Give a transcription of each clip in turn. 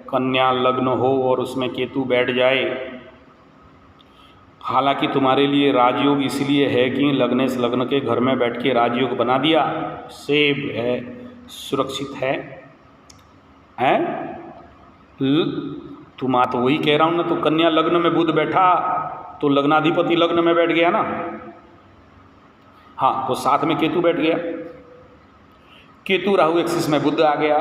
कन्या लग्न हो और उसमें केतु बैठ जाए, हालांकि तुम्हारे लिए राजयोग इसलिए है कि लग्नेश लग्न के घर में बैठ के राजयोग बना दिया, सेफ है, सुरक्षित है, हैं? तुम तो वही कह रहा हूँ ना, तो कन्या लग्न में बुध बैठा तो लग्नाधिपति लग्न में बैठ गया ना, हाँ, तो साथ में केतु बैठ गया, केतु राहु एक्सिस में बुध आ गया,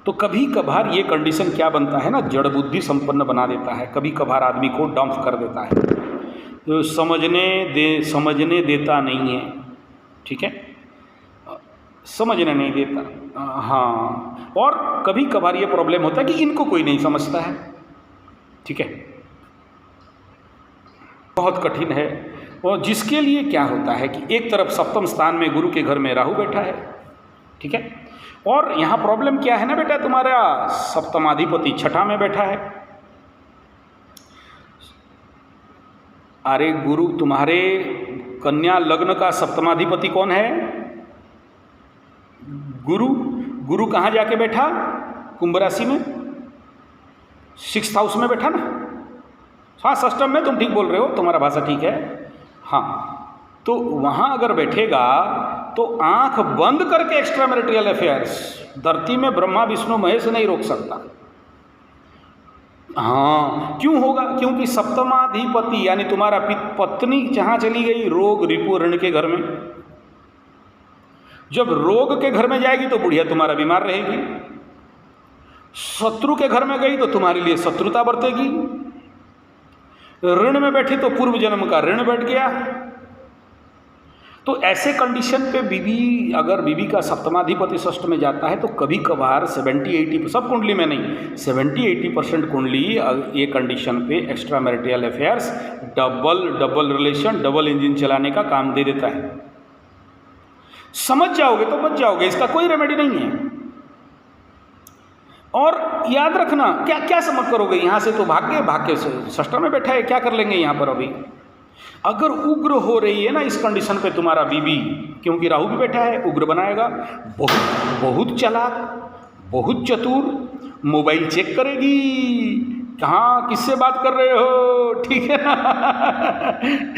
तो कभी कभार ये कंडीशन क्या बनता है ना, जड़ बुद्धि संपन्न बना देता है, कभी कभार आदमी को डंप कर देता है, तो समझने देता नहीं है, ठीक है, समझने नहीं देता, हाँ। और कभी कभार ये प्रॉब्लम होता है कि इनको कोई नहीं समझता है, ठीक है, बहुत कठिन है। और जिसके लिए क्या होता है कि एक तरफ सप्तम स्थान में गुरु के घर में राहु बैठा है, ठीक है, और यहाँ प्रॉब्लम क्या है ना बेटा, तुम्हारा सप्तमाधिपति छठा में बैठा है। अरे गुरु, तुम्हारे कन्या लग्न का सप्तमाधिपति कौन है? गुरु। गुरु कहाँ जाके बैठा? कुंभ राशि में, 6th हाउस में बैठा ना, हाँ, षष्टम में, तुम ठीक बोल रहे हो, तुम्हारा भाषा ठीक है, हाँ। तो वहाँ अगर बैठेगा तो आंख बंद करके एक्स्ट्रा मैरिटल अफेयर्स धरती में ब्रह्मा विष्णु महेश नहीं रोक सकता, हाँ। क्यों होगा? क्योंकि सप्तमाधिपति यानी तुम्हारा पत्नी जहाँ चली गई रोग रिपु ऋण के घर में, जब रोग के घर में जाएगी तो बुढ़िया तुम्हारा बीमार रहेगी, शत्रु के घर में गई तो तुम्हारे लिए शत्रुता बरतेगी, ऋण में बैठी तो पूर्व जन्म का ऋण बैठ गया। तो ऐसे कंडीशन पे बीवी, अगर बीवी का सप्तमाधिपति षष्ठ में जाता है तो कभी कभार 70-80, सब कुंडली में नहीं, 70-80% कुंडली ये कंडीशन पे extra marital affairs, double relation, double engine चलाने का काम दे देता है। समझ जाओगे तो बच जाओगे, इसका कोई रेमेडी नहीं है। और याद रखना, क्या क्या समझ करोगे, यहाँ से तो भाग के षष्ठ में बैठा है, क्या कर लेंगे यहाँ पर अभी? अगर उग्र हो रही है ना इस कंडीशन पे तुम्हारा बीबी, क्योंकि राहु भी बैठा है, उग्र बनाएगा, बहुत चालाक, बहुत चतुर, मोबाइल चेक करेगी, कहाँ किससे बात कर रहे हो, ठीक है ना,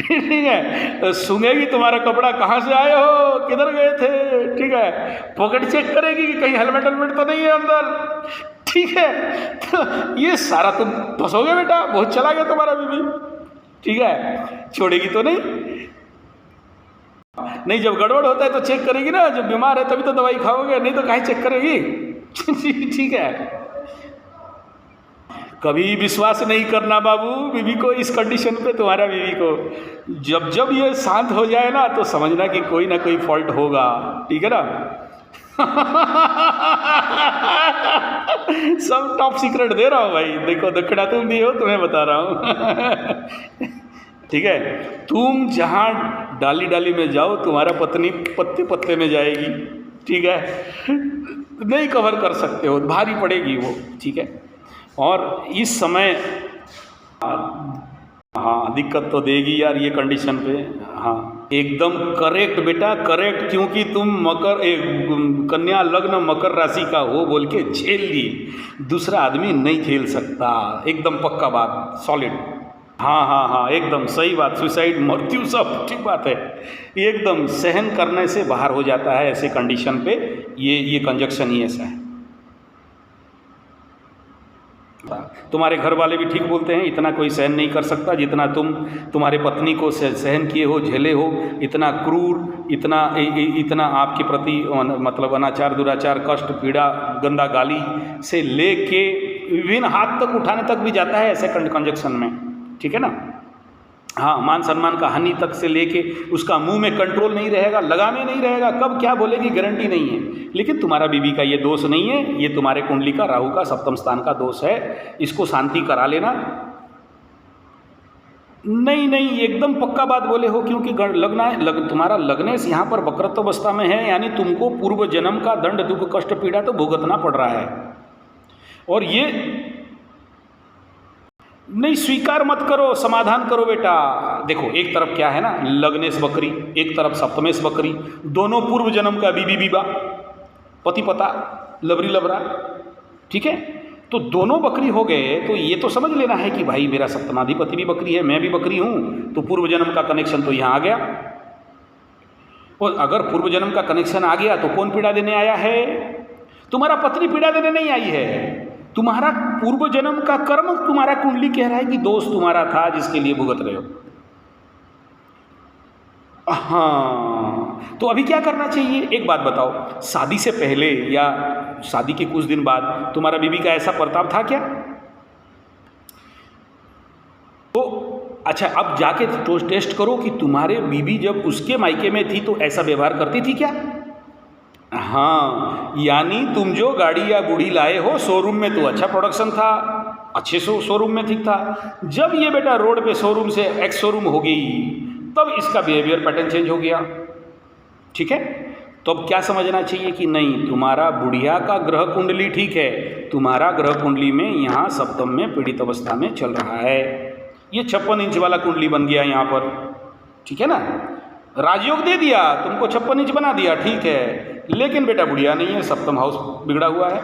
ठीक है, सूंघेगी तुम्हारा कपड़ा, कहाँ से आए हो, किधर गए थे, ठीक है, पॉकेट चेक करेगी कि कहीं हेलमेट तो नहीं है अंदर, ठीक है। तो ये सारा तुम फंसोगे बेटा, बहुत चला गया तुम्हारा बीबी, ठीक है, छोड़ेगी तो नहीं, जब गड़बड़ होता है तो चेक करेगी ना, जब बीमार है तभी तो दवाई खाओगे, नहीं तो काहे चेक करेगी, ठीक है। कभी विश्वास नहीं करना बाबू बीवी को इस कंडीशन पे, तुम्हारा बीवी को जब ये शांत हो जाए ना तो समझना कि कोई ना कोई फॉल्ट होगा, ठीक है ना। सब टॉप सीक्रेट दे रहा हूँ भाई, देखो दक्षिणा तुम भी हो, तुम्हें बता रहा हूँ, ठीक है। तुम जहाँ डाली डाली में जाओ तुम्हारा पत्नी पत्ते पत्ते में जाएगी, ठीक है, नहीं कवर कर सकते हो, भारी पड़ेगी वो, ठीक है। और इस समय हाँ दिक्कत तो देगी यार ये कंडीशन पे, हाँ एकदम करेक्ट बेटा, करेक्ट, क्योंकि तुम कन्या लग्न मकर राशि का हो बोल के झेल ली, दूसरा आदमी नहीं झेल सकता, एकदम पक्का बात, सॉलिड, हाँ, एकदम सही बात, सुसाइड, मृत्यु सब ठीक बात है, एकदम सहन करने से बाहर हो जाता है ऐसे कंडीशन पे, ये कंजक्शन ही ऐसा है। तुम्हारे घर वाले भी ठीक बोलते हैं, इतना कोई सहन नहीं कर सकता जितना तुम्हारे पत्नी को सहन किए हो, झेले हो, इतना क्रूर, इतना आपके प्रति मतलब अनाचार, दुराचार, कष्ट, पीड़ा, गंदा गाली से लेके विभिन्न हाथ तक उठाने तक भी जाता है ऐसे कंजक्शन में, ठीक है ना। हाँ, मान सम्मान का हानि तक से लेके उसका मुंह में कंट्रोल नहीं रहेगा, लगामे नहीं रहेगा, कब क्या बोलेगी गारंटी नहीं है। लेकिन तुम्हारा बीवी का ये दोष नहीं है, ये तुम्हारे कुंडली का राहु का सप्तम स्थान का दोष है, इसको शांति करा लेना। नहीं एकदम पक्का बात बोले हो, क्योंकि तुम्हारा लग्नेश यहाँ पर वक्रत्व अवस्था में है, यानी तुमको पूर्व जन्म का दंड, दुख, कष्ट, पीड़ा तो भुगतना पड़ रहा है। और ये नहीं स्वीकार मत करो, समाधान करो बेटा। देखो एक तरफ क्या है ना, लग्नेश बकरी, एक तरफ सप्तमेश बकरी, दोनों पूर्व जन्म का बीबी बीबा, पति पता, लबरी लबरा, ठीक है। तो दोनों बकरी हो गए, तो ये तो समझ लेना है कि भाई मेरा सप्तमाधिपति भी बकरी है, मैं भी बकरी हूँ, तो पूर्व जन्म का कनेक्शन तो यहाँ आ गया। और अगर पूर्व जन्म का कनेक्शन आ गया तो कौन पीड़ा देने आया है? तुम्हारा पत्नी पीड़ा देने नहीं आई है, तुम्हारा पूर्व जन्म का कर्म तुम्हारा कुंडली कह रहा है कि दोस्त तुम्हारा था जिसके लिए भुगत रहे हो। हाँ, तो अभी क्या करना चाहिए? एक बात बताओ, शादी से पहले या शादी के कुछ दिन बाद तुम्हारा बीबी का ऐसा प्रताप था क्या? तो अच्छा, अब जाके तो टेस्ट करो कि तुम्हारे बीबी जब उसके मायके में थी तो ऐसा व्यवहार करती थी क्या? हाँ, यानी तुम जो गाड़ी या गुड़ी लाए हो शोरूम में तो अच्छा प्रोडक्शन था, अच्छे शोरूम में ठीक था। जब ये बेटा रोड पे शोरूम से एक्स शोरूम हो गई, तब इसका बिहेवियर पैटर्न चेंज हो गया। ठीक है, तो अब क्या समझना चाहिए कि नहीं, तुम्हारा बुढ़िया का ग्रह कुंडली ठीक है, तुम्हारा ग्रह कुंडली में यहाँ सप्तम में पीड़ित अवस्था में चल रहा है। ये 56 इंच वाला कुंडली बन गया यहाँ पर, ठीक है ना। राजयोग दे दिया तुमको, 56 इंच बना दिया, ठीक है, लेकिन बेटा बुढ़िया नहीं है, सप्तम हाउस बिगड़ा हुआ है।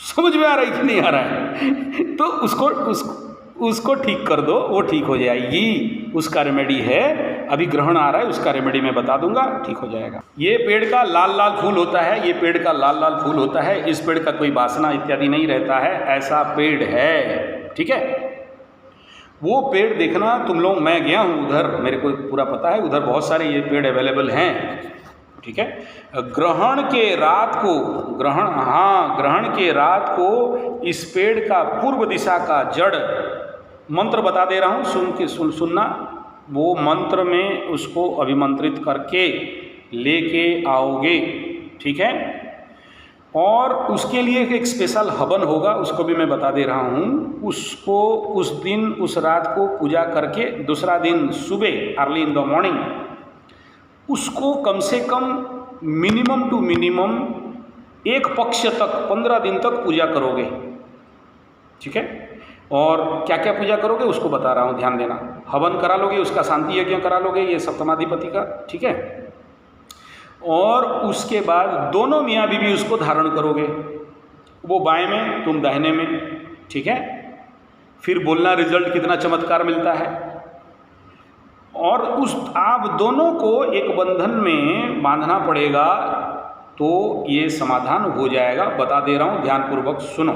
समझ में आ रहा है कि नहीं आ रहा है? तो उसको ठीक कर दो, वो ठीक हो जाएगी। उसका रेमेडी है, अभी ग्रहण आ रहा है, उसका रेमेडी मैं बता दूंगा, ठीक हो जाएगा। ये पेड़ का लाल लाल फूल होता है, ये पेड़ का लाल लाल फूल होता है, इस पेड़ का कोई वासना इत्यादि नहीं रहता है, ऐसा पेड़ है, ठीक है। वो पेड़ देखना तुम लोग, मैं गया हूँ उधर, मेरे को पूरा पता है, उधर बहुत सारे ये पेड़ अवेलेबल हैं, ठीक है। ग्रहण के रात को, ग्रहण के रात को इस पेड़ का पूर्व दिशा का जड़ मंत्र बता दे रहा हूँ, सुनना। वो मंत्र में उसको अभिमंत्रित करके लेके आओगे, ठीक है। और उसके लिए एक स्पेशल हवन होगा, उसको भी मैं बता दे रहा हूँ। उसको उस दिन, उस रात को पूजा करके दूसरा दिन सुबह अर्ली इन द मॉर्निंग उसको कम से कम मिनिमम टू मिनिमम एक पक्ष तक 15 दिन तक पूजा करोगे, ठीक है। और क्या क्या पूजा करोगे उसको बता रहा हूँ, ध्यान देना। हवन करा लोगे, उसका शांति यज्ञ करा लोगे, ये सप्तमाधिपति का, ठीक है। और उसके बाद दोनों मियाँ बीवी उसको धारण करोगे, वो बाएं में तुम दाहिने में, ठीक है। फिर बोलना रिजल्ट कितना चमत्कार मिलता है। और उस आप दोनों को एक बंधन में बांधना पड़ेगा, तो ये समाधान हो जाएगा। बता दे रहा हूँ, ध्यानपूर्वक सुनो।